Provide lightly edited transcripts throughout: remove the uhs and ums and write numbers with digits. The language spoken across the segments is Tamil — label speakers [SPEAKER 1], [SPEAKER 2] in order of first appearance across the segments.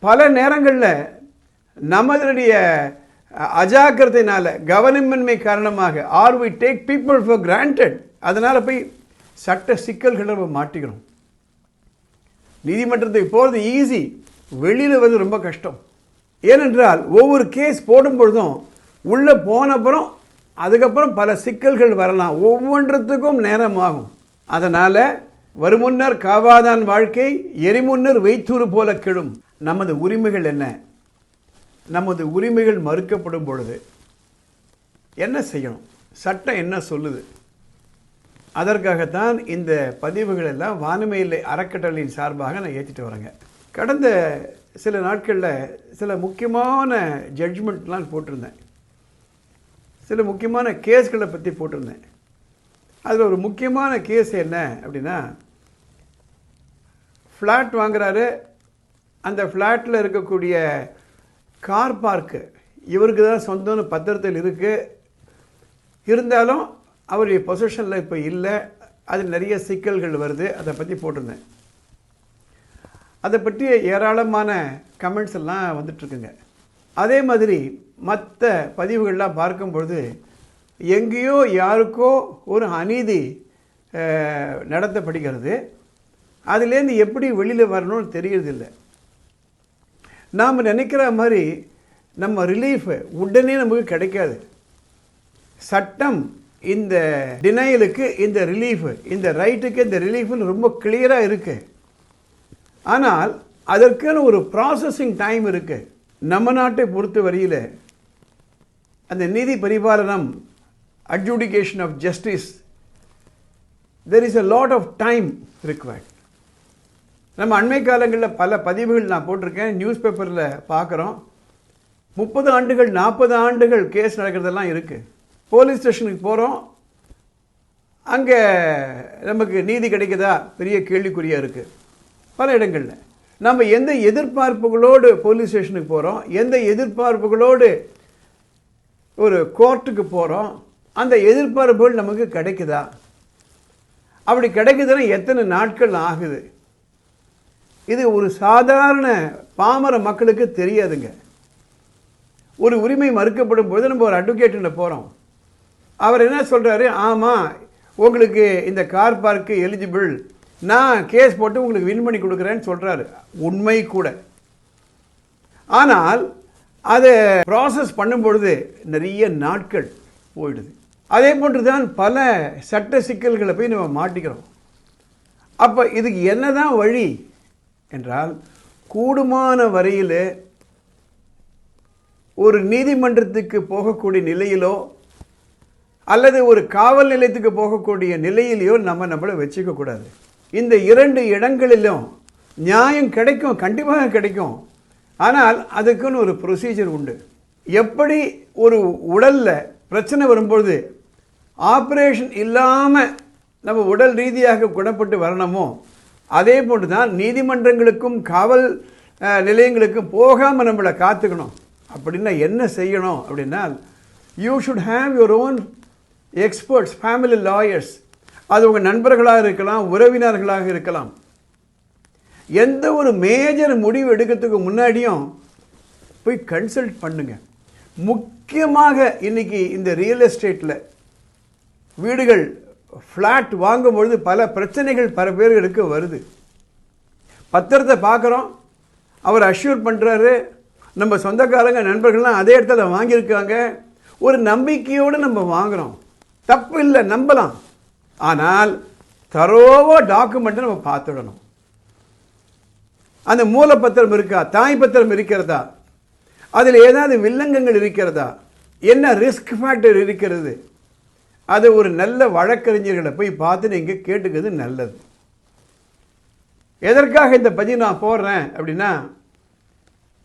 [SPEAKER 1] பல நேரங்களில் நம்மளுடைய அஜாக்கிரதையினால கவனமின்மை காரணமாக are we take people for granted, அதனால் போய் சட்ட சிக்கல்களை நம்ம மாட்டிக்கிறோம். நீதிமன்றத்துக்கு போகிறது ஈஸி, வெளியில் வந்து ரொம்ப கஷ்டம். ஏனென்றால் ஒவ்வொரு கேஸ் போடும் பொழுதும் உள்ளே போனப்புறம் அதுக்கப்புறம் பல சிக்கல்கள் வரலாம், ஒவ்வொன்றத்துக்கும் நேரம் ஆகும். அதனால் வருமுன்னர் காவாதான் வாழ்க்கை எரிமுன்னர் வைத்தூறு போல கெடும். நமது உரிமைகள் என்ன? நமது உரிமைகள் மறுக்கப்படும் பொழுது என்ன செய்யணும்? சட்டம் என்ன சொல்லுது? அதற்காகத்தான் இந்த பதிவுகள் எல்லாம் வானமையில்லை அறக்கட்டளையின் சார்பாக நான் ஏற்றிட்டு வரேங்க. கடந்த சில நாட்களில் சில முக்கியமான ஜட்ஜ்மெண்ட்லாம் போட்டிருந்தேன், சில முக்கியமான கேஸ்களை பற்றி போட்டிருந்தேன். அதில் ஒரு முக்கியமான கேஸ் என்ன அப்படின்னா, ஃப்ளாட் வாங்குறாரு, அந்த ஃப்ளாட்டில் இருக்கக்கூடிய கார் பார்க்கு இவருக்கு தான் சொந்தம்னு பத்திரத்தில் இருக்குது, இருந்தாலும் அவருடைய பொசிஷனில் இப்போ இல்லை, அது நிறைய சிக்கல்கள் வருது. அதை பற்றி போட்டிருந்தேன். அதை பற்றி ஏராளமான கமெண்ட்ஸ் எல்லாம் வந்துட்டுருக்குங்க. அதே மாதிரி மற்ற பதிவுகள்லாம் பார்க்கும்பொழுது எங்கேயோ யாருக்கோ ஒரு அநீதி நடத்தப்படுகிறது, அதுலேருந்து எப்படி வெளியில் வரணும்னு தெரியறதில்லை. நாம் நினைக்கிற மாதிரி நம்ம ரிலீஃப் உடனே நமக்கு கிடைக்காது. சட்டம் இந்த டினையலுக்கு இந்த ரிலீஃப், இந்த ரைட்டுக்கு இந்த ரிலீஃப்னு ரொம்ப கிளியராக இருக்குது. ஆனால் அதற்கான ஒரு ப்ராசஸிங் டைம் இருக்குது. நம்ம நாட்டை பொறுத்த வரையில் அந்த நீதி பரிபாலனம், adjudication of justice, there is a lot of time required. நம்ம அண்மை காலங்களில் பல பதிவுகள் நான் போட்டிருக்கேன், நியூஸ் பேப்பரில் பார்க்குறோம். 30 ஆண்டுகள் 40 ஆண்டுகள் கேஸ் நடக்கிறதெல்லாம் இருக்குது. போலீஸ் ஸ்டேஷனுக்கு போகிறோம், அங்கே நமக்கு நீதி கிடைக்குதா பெரிய கேள்விக்குறியாக இருக்குது. பல இடங்களில் நம்ம எந்த எதிர்பார்ப்புகளோடு போலீஸ் ஸ்டேஷனுக்கு போகிறோம், எந்த எதிர்பார்ப்புகளோடு ஒரு கோர்ட்டுக்கு போகிறோம், அந்த எதிர்பார்ப்புகள் நமக்கு கிடைக்குதா? அப்படி கிடைக்குதுன்னா எத்தனை நாட்கள் ஆகுது? இது ஒரு சாதாரண பாமர மக்களுக்கு தெரியாதுங்க. ஒரு உரிமை மறுக்கப்படும் போது நம்ம ஒரு அட்வொகேட்டில் போகிறோம், அவர் என்ன சொல்கிறாரு, ஆமாம் உங்களுக்கு இந்த கார் பார்க்கு எலிஜிபிள், நான் கேஸ் போட்டு உங்களுக்கு வின் பண்ணி கொடுக்குறேன்னு சொல்கிறாரு. உண்மை கூட. ஆனால் அதை ப்ராசஸ் பண்ணும்பொழுது நிறைய நாட்கள் போயிடுது. அதே போன்று தான் பல சட்ட சிக்கல்களை போய் நம்ம மாட்டிக்கிறோம். அப்போ இதுக்கு என்ன தான் வழி என்றால், கூடுமான வரையில் ஒரு நீதிமன்றத்துக்கு போகக்கூடிய நிலையிலோ அல்லது ஒரு காவல் நிலையத்துக்கு போகக்கூடிய நிலையிலையோ நம்மளை வச்சுக்கக்கூடாது. இந்த 2 இடங்களிலும் நியாயம் கிடைக்கும், கண்டிப்பாக கிடைக்கும். ஆனால் அதுக்குன்னு ஒரு ப்ரொசீஜர் உண்டு. எப்படி ஒரு உடலில் பிரச்சனை வரும்பொழுது ஆப்ரேஷன் இல்லாமல் நம்ம உடல் ரீதியாக குணப்பட்டு வரணுமோ, அதே போன்று தான் நீதிமன்றங்களுக்கும் காவல் நிலையங்களுக்கும் போகாமல் நம்மளை காத்துக்கணும். அப்படின்னா என்ன செய்யணும் அப்படின்னா, you should have your own experts, family lawyers. அது உங்கள் நண்பர்களாக இருக்கலாம், உறவினர்களாக இருக்கலாம். எந்த ஒரு மேஜர் முடிவு எடுக்கிறதுக்கு முன்னாடியும் போய் கன்சல்ட் பண்ணுங்க. முக்கியமாக இன்னைக்கு இந்த ரியல் எஸ்டேட்டில் வீடுகள் ஃப்ளாட் வாங்கும்பொழுது பல பிரச்சனைகள் பல பேர்களுக்கு வருது. பத்திரத்தை பார்க்குறோம், அவர் அஷ்யூர் பண்ணுறாரு, நம்ம சொந்தக்காரங்க நண்பர்கள்லாம் அதே இடத்துல வாங்கியிருக்காங்க, ஒரு நம்பிக்கையோடு நம்ம வாங்குகிறோம். தப்பு இல்லை, நம்பலாம். ஆனால் தரோவா டாக்குமெண்ட்டை நம்ம பார்த்துடணும். அந்த மூலப்பத்திரம் இருக்கா, தாய் பத்திரம் இருக்கிறதா, அதில் ஏதாவது வில்லங்கங்கள் இருக்கிறதா, என்ன ரிஸ்க் ஃபேக்டர் இருக்கிறது, அது ஒரு நல்ல வழக்கறிஞர்களை போய் பார்த்து நீங்கள் கேட்டுக்கிறது நல்லது. எதற்காக இந்த பதிவு நான் போடுறேன் அப்படின்னா,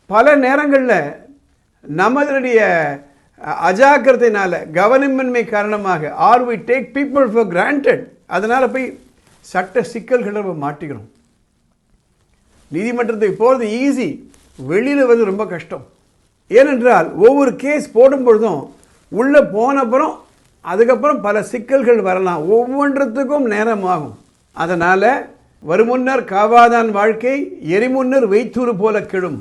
[SPEAKER 1] பல நேரங்களில் நம்மளுடைய அஜாக்கிரதையினால, கவனமின்மை காரணமாக are we take people for granted, அதனால் போய் சட்ட சிக்கல்களை நம்ம மாட்டிக்கிறோம். நீதிமன்றத்துக்கு போகிறது ஈஸி, வெளியில் வந்து ரொம்ப கஷ்டம். ஏனென்றால் ஒவ்வொரு கேஸ் போடும் பொழுதும் உள்ளே போனப்புறம் அதுக்கப்புறம் பல சிக்கல்கள் வரலாம், ஒவ்வொன்றத்துக்கும் நேரம் ஆகும். அதனால் வருமுன்னர் காவாதான் வாழ்க்கை எரிமுன்னர் வைத்தூறு போல கெடும்.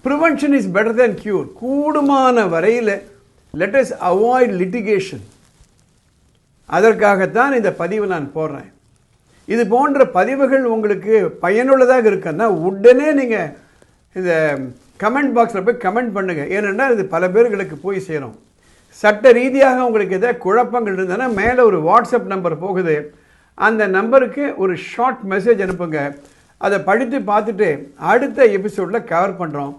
[SPEAKER 1] Prevention is better than cure. கூடுமான வரையில் let us avoid litigation. அதற்காகத்தான் இந்த பதிவு நான் போடுறேன். இது போன்ற பதிவுகள் உங்களுக்கு பயனுள்ளதாக இருக்குன்னா உடனே நீங்கள் இந்த கமெண்ட் பாக்ஸில் போய் கமெண்ட் பண்ணுங்கள். ஏனென்றால் இது பல பேர்களுக்கு போய் சேரும். சட்ட ரீதியாக உங்களுக்கு எதாவது குழப்பங்கள் இருந்ததுன்னா மேலே ஒரு வாட்ஸ்அப் நம்பர் போகுது, அந்த நம்பருக்கு ஒரு ஷார்ட் மெசேஜ் அனுப்புங்க. அதை படித்து பார்த்துட்டு அடுத்த எபிசோடில் கவர் பண்ணுறோம்.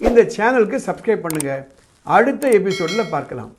[SPEAKER 1] இந்த சேனலுக்கு சப்ஸ்கிரைப் பண்ணுங்கள். அடுத்த எபிசோடில் பார்க்கலாம்.